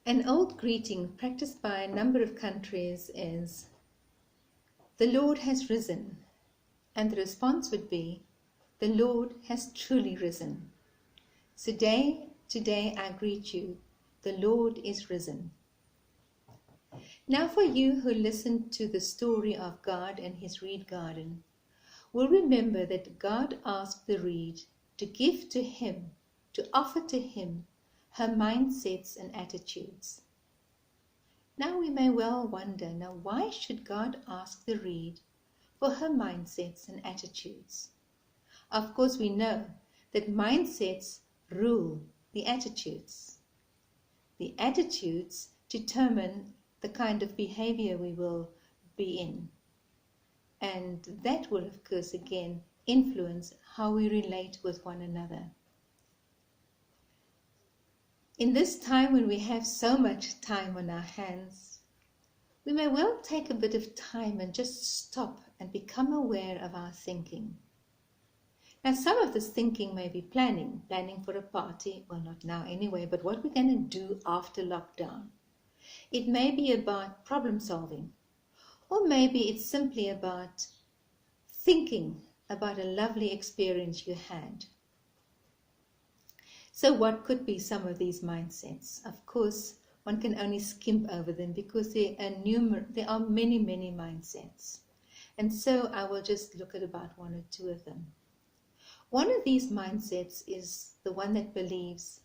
An old greeting practiced by a number of countries is, "The Lord has risen," and the response would be, "The Lord has truly risen." So today I greet you, the Lord is risen. Now for you who listened to the story of God and his reed garden, will remember that God asked the reed to give to him, to offer to him, her mindsets and attitudes. Now we may well wonder, why should God ask the reed for her mindsets and attitudes? Of course we know that mindsets rule the attitudes. The attitudes determine the kind of behavior we will be in. And that will, of course, again influence how we relate with one another. In this time when we have so much time on our hands, we may well take a bit of time and just stop and become aware of our thinking. Now, some of this thinking may be planning for a party, well, not now anyway, but what we're going to do after lockdown. It may be about problem solving, or maybe it's simply about thinking about a lovely experience you had. So what could be some of these mindsets? Of course, one can only skim over them because there are many, many mindsets. And so I will just look at about one or two of them. One of these mindsets is the one that believes,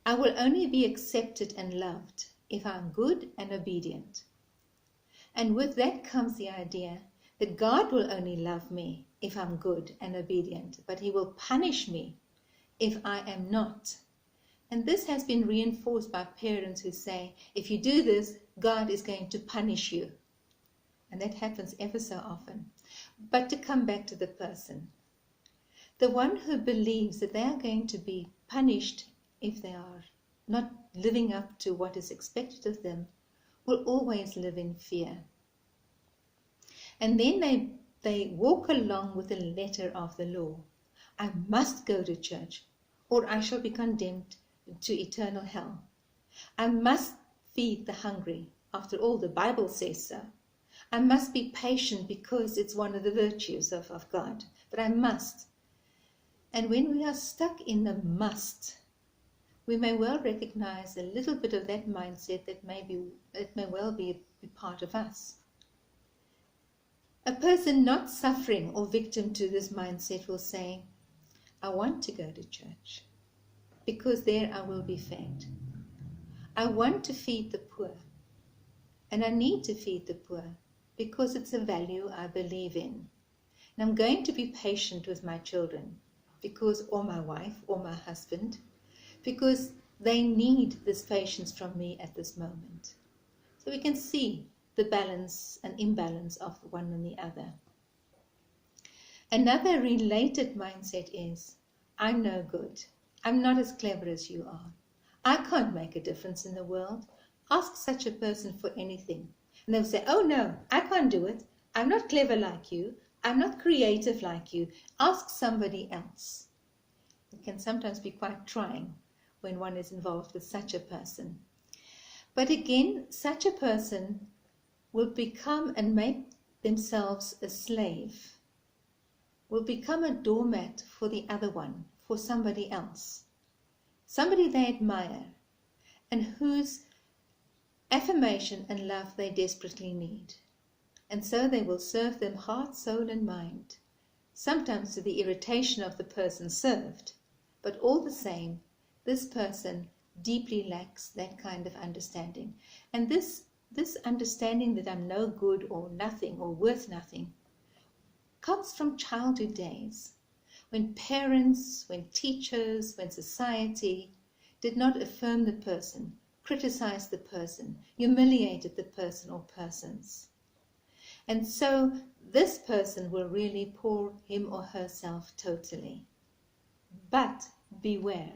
I will only be accepted and loved if I'm good and obedient. And with that comes the idea that God will only love me if I'm good and obedient, but he will punish me if I am not. And this has been reinforced by parents who say, if you do this, God is going to punish you. And that happens ever so often. But to come back to the person, the one who believes that they are going to be punished if they are not living up to what is expected of them will always live in fear. And then they walk along with the letter of the law. I must go to church, or I shall be condemned to eternal hell. I must feed the hungry. After all, the Bible says so. I must be patient because it's one of the virtues of God. But I must. And when we are stuck in the must, we may well recognize a little bit of that mindset that may well be part of us. A person not suffering or victim to this mindset will say, I want to go to church because there I will be fed. I want to feed the poor, and I need to feed the poor because it's a value I believe in. And I'm going to be patient with my children or my wife or my husband, because they need this patience from me at this moment. So we can see the balance and imbalance of the one and the other. Another related mindset is, I'm no good. I'm not as clever as you are. I can't make a difference in the world. Ask such a person for anything. And they'll say, oh no, I can't do it. I'm not clever like you. I'm not creative like you. Ask somebody else. It can sometimes be quite trying when one is involved with such a person. But again, such a person will become and make themselves a slave, will become a doormat for the other one, for somebody else, somebody they admire, and whose affirmation and love they desperately need. And so they will serve them heart, soul, and mind, sometimes to the irritation of the person served, but all the same, this person deeply lacks that kind of understanding. And this understanding that I'm no good or nothing or worth nothing comes from childhood days, when parents, when teachers, when society did not affirm the person, criticized the person, humiliated the person or persons. And so this person will really pour him or herself totally. But beware.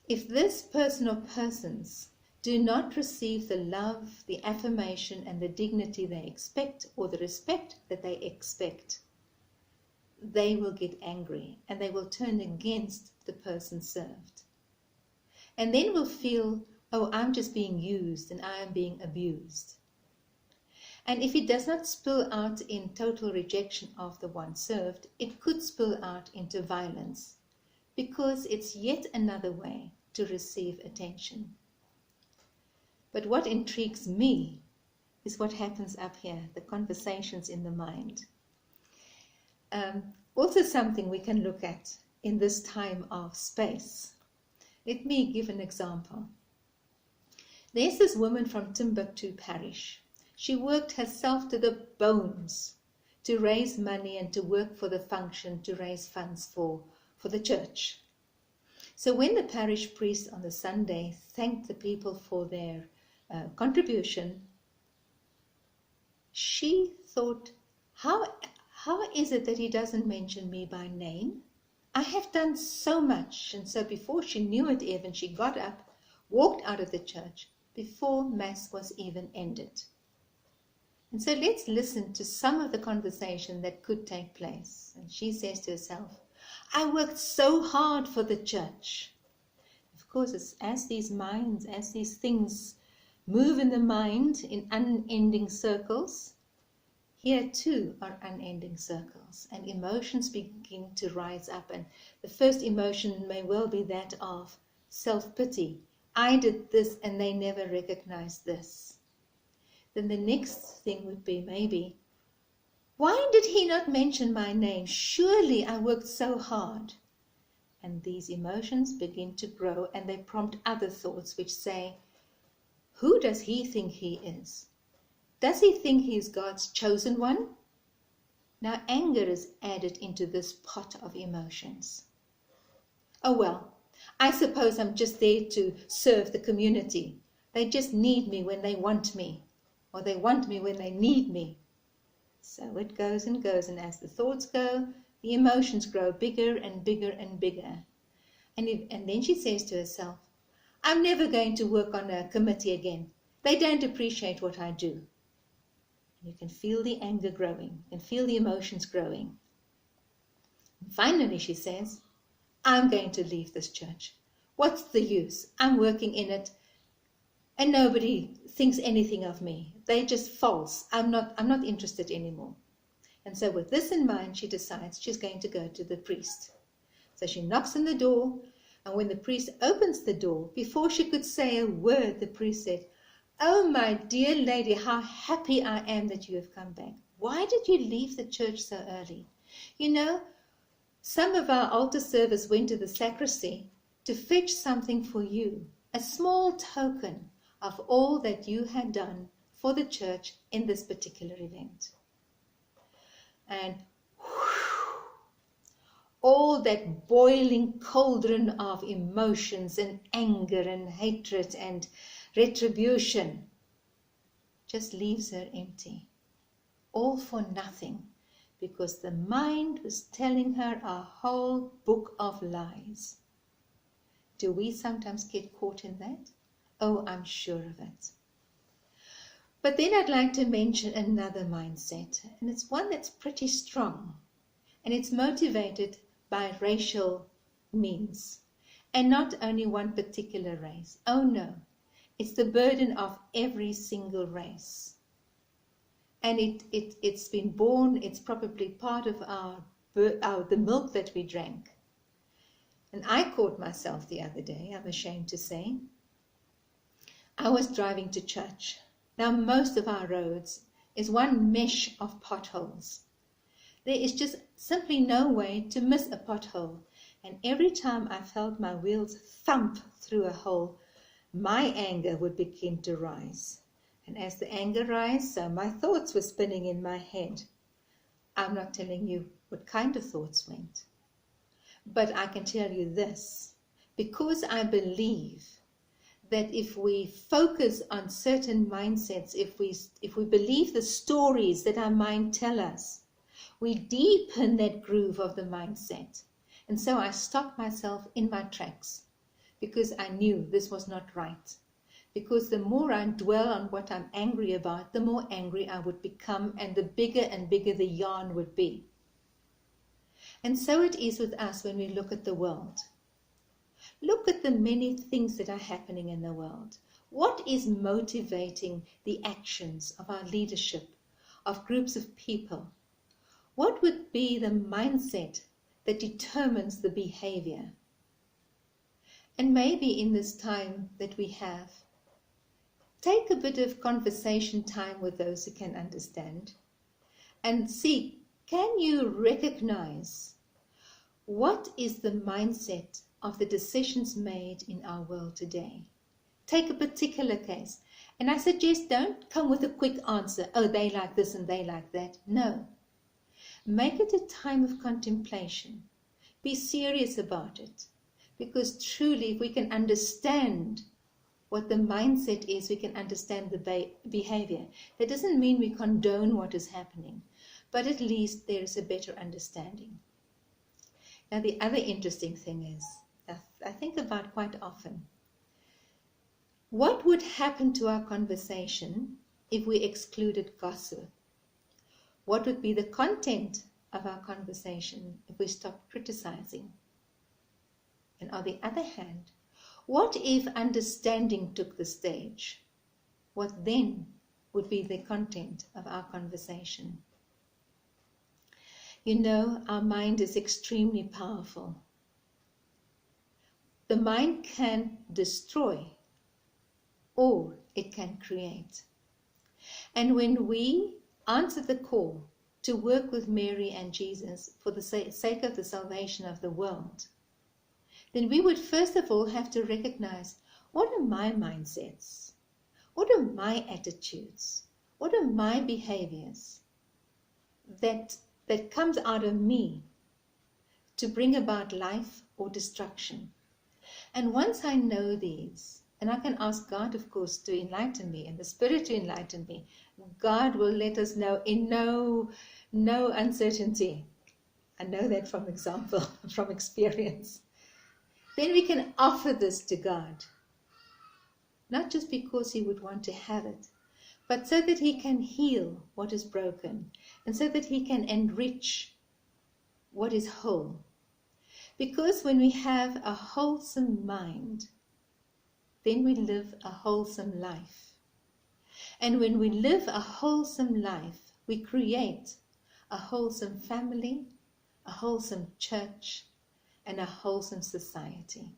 If this person or persons do not receive the love, the affirmation, and the dignity they expect, or the respect that they expect, they will get angry and they will turn against the person served. And then will feel oh, I'm just being used and I am being abused. And if it does not spill out in total rejection of the one served, it could spill out into violence, because it's yet another way to receive attention. But what intrigues me is what happens up here, the conversations in the mind. Also something we can look at in this time of space. Let me give an example. There's this woman from Timbuktu parish. She worked herself to the bones to raise money and to work for the function, to raise funds for the church. So when the parish priest on the Sunday thanked the people for their contribution, she thought, how is it that he doesn't mention me by name? I have done so much. And so before she knew it even, she got up, walked out of the church before Mass was even ended. And so let's listen to some of the conversation that could take place. And she says to herself, I worked so hard for the church. Of course, it's as these minds, as these things move in the mind in unending circles, here too are unending circles, and emotions begin to rise up. And the first emotion may well be that of self-pity. I did this and they never recognized this. Then the next thing would be maybe, why did he not mention my name? Surely I worked so hard. And these emotions begin to grow, and they prompt other thoughts which say, who does he think he is? Does he think he is God's chosen one? Now anger is added into this pot of emotions. Oh well, I suppose I'm just there to serve the community. They just need me when they want me, or they want me when they need me. So it goes, and as the thoughts go, the emotions grow bigger and bigger and bigger. And then she says to herself, I'm never going to work on a committee again. They don't appreciate what I do. You can feel the anger growing, and feel the emotions growing. And finally, she says, I'm going to leave this church. What's the use? I'm working in it, and nobody thinks anything of me. They're just false. I'm not interested anymore. And so with this in mind, she decides she's going to go to the priest. So she knocks on the door, and when the priest opens the door, before she could say a word, the priest said, oh, my dear lady, how happy I am that you have come back. Why did you leave the church so early? You know, some of our altar servers went to the sacristy to fetch something for you, a small token of all that you had done for the church in this particular event. And all that boiling cauldron of emotions and anger and hatred and retribution just leaves her empty, all for nothing, because the mind was telling her a whole book of lies. Do we sometimes get caught in that? Oh, I'm sure of it. But then I'd like to mention another mindset, and it's one that's pretty strong, and it's motivated by racial means, and not only one particular race. Oh no, it's the burden of every single race. And it's been born, it's probably part of the milk that we drank. And I caught myself the other day, I'm ashamed to say. I was driving to church. Now most of our roads is one mesh of potholes. There is just simply no way to miss a pothole. And every time I felt my wheels thump through a hole, my anger would begin to rise. And as the anger rised, so my thoughts were spinning in my head. I'm not telling you what kind of thoughts went. But I can tell you this, because I believe that if we focus on certain mindsets, if we believe the stories that our mind tell us, we deepen that groove of the mindset. And so I stopped myself in my tracks, because I knew this was not right. Because the more I dwell on what I'm angry about, the more angry I would become, and the bigger and bigger the yarn would be. And so it is with us when we look at the world. Look at the many things that are happening in the world. What is motivating the actions of our leadership, of groups of people? What would be the mindset that determines the behavior? And maybe in this time that we have, take a bit of conversation time with those who can understand and see, can you recognize what is the mindset of the decisions made in our world today? Take a particular case. And I suggest don't come with a quick answer. Oh, they like this and they like that. No. Make it a time of contemplation. Be serious about it. Because truly, if we can understand what the mindset is, we can understand the behavior. That doesn't mean we condone what is happening, but at least there is a better understanding. Now, the other interesting thing is, I think about quite often, what would happen to our conversation if we excluded gossip? What would be the content of our conversation if we stopped criticizing? And on the other hand, what if understanding took the stage? What then would be the content of our conversation? You know, our mind is extremely powerful. The mind can destroy or it can create. And when we answer the call to work with Mary and Jesus for the sake of the salvation of the world, then we would first of all have to recognize, what are my mindsets? What are my attitudes? What are my behaviors that comes out of me to bring about life or destruction? And once I know these, and I can ask God, of course, to enlighten me and the Spirit to enlighten me, God will let us know in no uncertainty. I know that from example, from experience. Then we can offer this to God, not just because He would want to have it, but so that He can heal what is broken and so that He can enrich what is whole. Because when we have a wholesome mind, then we live a wholesome life. And when we live a wholesome life, we create a wholesome family, a wholesome church, and a wholesome society.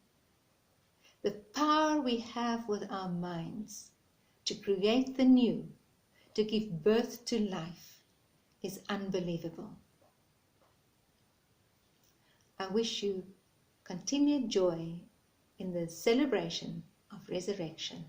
The power we have with our minds to create the new, to give birth to life, is unbelievable. I wish you continued joy in the celebration of resurrection.